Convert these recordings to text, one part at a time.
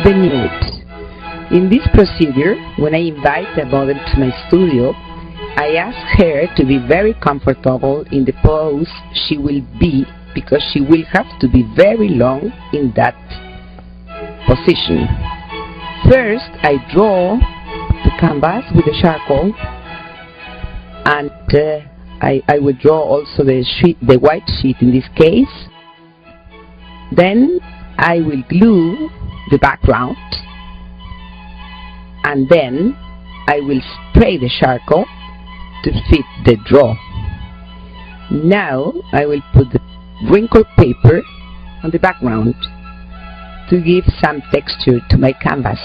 the nude. In this procedure, when I invite a model to my studio, I ask her to be very comfortable in the pose she will be, because she will have to be very long in that position. First, I draw the canvas with the charcoal, and I will draw also the white sheet in this case. Then I will glue the background, and then I will spray the charcoal to fit the draw. Now I will put the wrinkled paper on the background to give some texture to my canvas.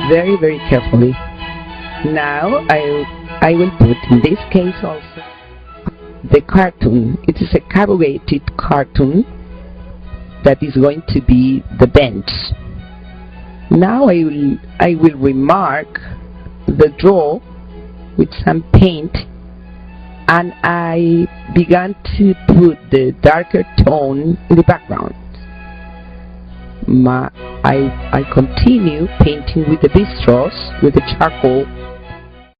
Very, very carefully. Now I will put, in this case also, the cartoon. It is a corrugated cartoon that is going to be the bench. Now I will remark the draw with some paint, and I began to put the darker tone in the background. I continue painting with the bistros, with the charcoal